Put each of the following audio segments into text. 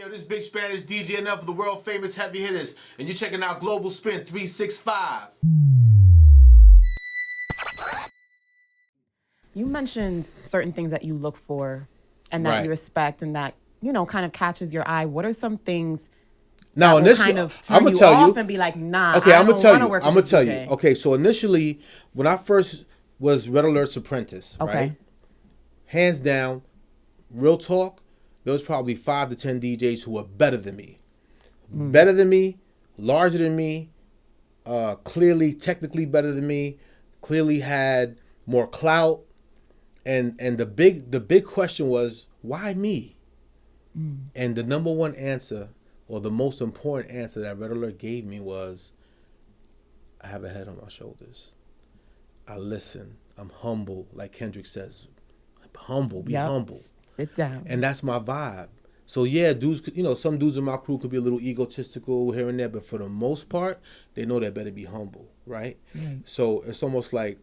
Yo, this big Spanish DJ Enuff of the world famous heavy hitters, and you're checking out Global Spin 365. You mentioned certain things that you look for and that you respect and that, you know, kind of catches your eye. What are some things now, that will kind of turn you off and be like, nah, okay, I I'm don't want to work with this tell DJ? you. Okay, so initially, when I first was Red Alert's apprentice, right? Hands down, real talk, there was probably 5 to 10 DJs who were better than me. Better than me, larger than me, clearly technically better than me, clearly had more clout. And the big question was, why me? And the number one answer, or the most important answer that Red Alert gave me was, I have a head on my shoulders. I listen. I'm humble, like Kendrick says. Humble, be humble. Sit down. And that's my vibe. So yeah, dudes, you know, some dudes in my crew could be a little egotistical here and there, but for the most part, they know they better be humble, right? So it's almost like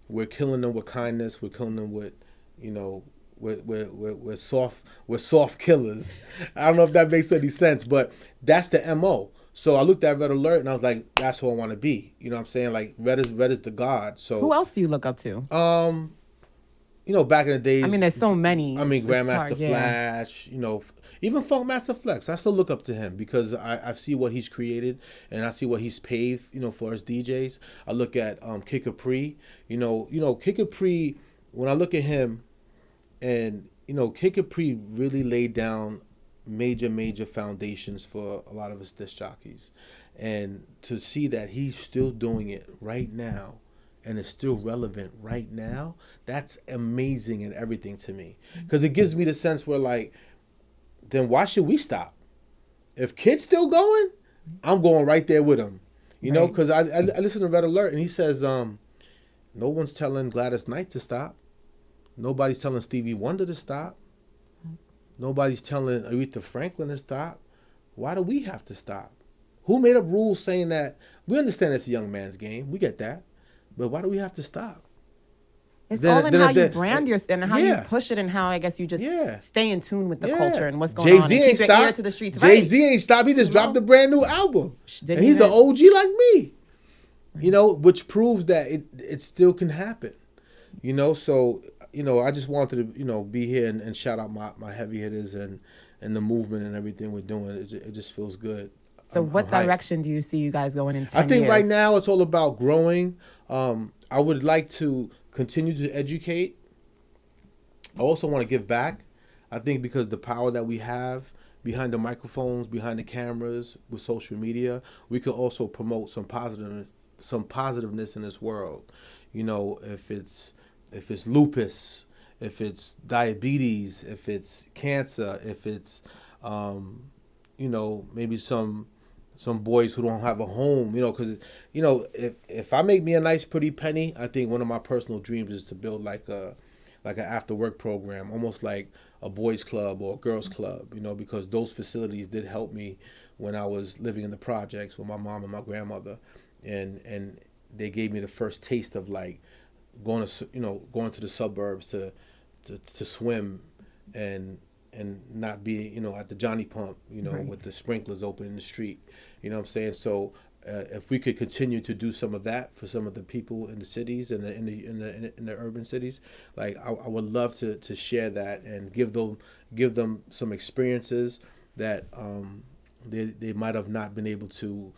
we're killing them with kindness. We're killing them with, you know, we're soft killers. I don't know if that makes any sense, but that's the MO. So I looked at Red Alert and I was like, that's who I want to be. You know what I'm saying? Like Red is the god. So who else do you look up to? You know, back in the days. I mean, there's so many. I mean, Grandmaster Flash, you know, even Funkmaster Flex. I still look up to him because I see what he's created and I see what he's paved, you know, for his DJs. I look at Kid Capri. You know, Kid Capri, when I look at him, and, you know, Kid Capri really laid down major foundations for a lot of us disc jockeys. And to see that he's still doing it right now, and it's still relevant right now, that's amazing and everything to me. Because it gives me the sense where, like, then why should we stop? If Kid's still going, I'm going right there with him. You know, because I listen to Red Alert, and he says, no one's telling Gladys Knight to stop. Nobody's telling Stevie Wonder to stop. Nobody's telling Aretha Franklin to stop. Why do we have to stop? Who made up rules saying that? We understand it's a young man's game. We get that. But why do we have to stop? It's all in how you brand yourself and how you push it and how, I guess, you just stay in tune with the culture and what's going on and keep your ear to the streets. Jay-Z ain't stopped. He just dropped a brand new album. And he's an OG like me. You know, which proves that it still can happen. You know, so, you know, I just wanted to, you know, be here and shout out my heavy hitters and the movement and everything we're doing. It just feels good. So what direction do you see you guys going in 10 years? I think right now it's all about growing. I would like to continue to educate. I also want to give back. I think because the power that we have behind the microphones, behind the cameras, with social media, we could also promote some positiveness in this world. You know, if it's lupus, if it's diabetes, if it's cancer, if it's you know, maybe some boys who don't have a home, you know, because, you know, if I make me a nice pretty penny, I think one of my personal dreams is to build like an after work program, almost like a boys club or a girls club, you know, because those facilities did help me when I was living in the projects with my mom and my grandmother, and they gave me the first taste of like going to the suburbs to swim and not be, you know, at the Johnny Pump, you know, with the sprinklers open in the street. You know what I'm saying? So if we could continue to do some of that for some of the people in the cities and in the urban cities, like I would love to share that and give them some experiences that they might have not been able to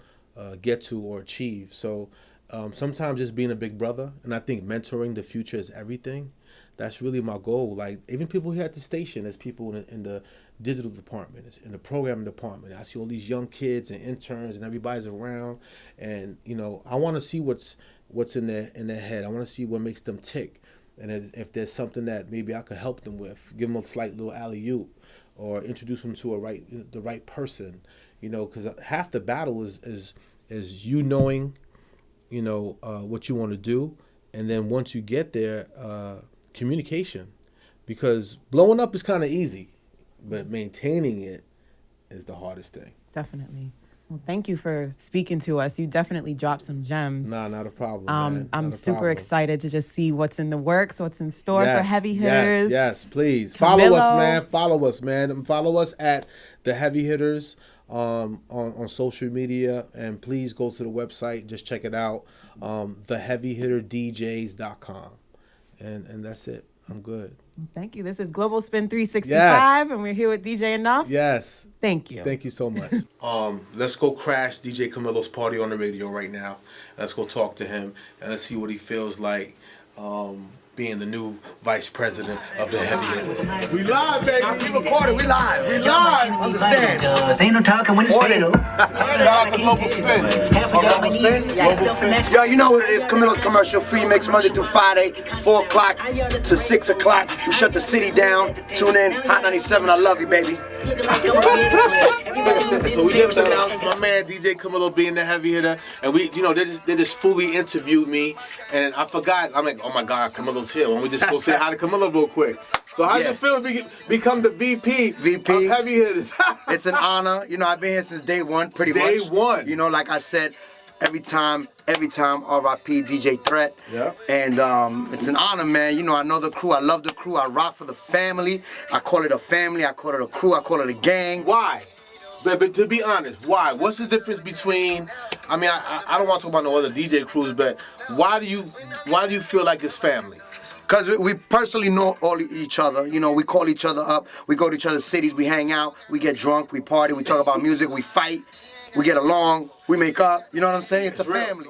get to or achieve. So sometimes just being a big brother, and I think mentoring the future is everything. That's really my goal. Like, even people here at the station, there's people in the digital department, in the programming department. I see all these young kids and interns, and everybody's around. And, you know, I want to see what's in their head. I want to see what makes them tick. And if there's something that maybe I could help them with, give them a slight little alley-oop, or introduce them to the right person. You know, because half the battle is you knowing, you know, what you want to do, and then once you get there, communication, because blowing up is kind of easy, but maintaining it is the hardest thing. Definitely. Well, thank you for speaking to us. You definitely dropped some gems. Nah, not a problem. I'm super excited to just see what's in the works, what's in store for Heavy Hitters. Yes, please. Camilo. Follow us, man. Follow us at The Heavy Hitters on social media. And please go to the website. Just check it out. theheavyhitterdjs.com. And that's it. I'm good. Thank you. This is Global Spin 365, and we're here with DJ Enuff. Yes. Thank you. Thank you so much. Let's go crash DJ Camilo's party on the radio right now. Let's go talk to him, and let's see what he feels like being the new vice president of the Heavy Hitters. We live, baby. We recorded. We live. Understand? Ain't no talking when it's fatal. Yo, you know what it is. Camilo's commercial free mix Monday through Friday, 4 o'clock to 6 o'clock. We shut the city down. Tune in. Hot 97. I love you, baby. So we just announced my man DJ Camilo being the Heavy Hitter, and they just fully interviewed me, and I forgot. I'm like, oh my God, Camilo's here. Why don't we just go say hi to Camilo real quick? So how does it feel to become the VP of Heavy Hitters? It's an honor. I've been here since day one, pretty much. Day one. Like I said, every time, R.I.P. DJ Threat. Yeah. And it's an honor, man. I know the crew. I love the crew. I rock for the family. I call it a family. I call it a crew. I call it a gang. Why? But to be honest, why? What's the difference between? I mean, I don't want to talk about no other DJ crews, but why do you feel like it's family? Because we personally know all each other. We call each other up. We go to each other's cities. We hang out. We get drunk. We party. We talk about music. We fight. We get along. We make up. You know what I'm saying? It's a family.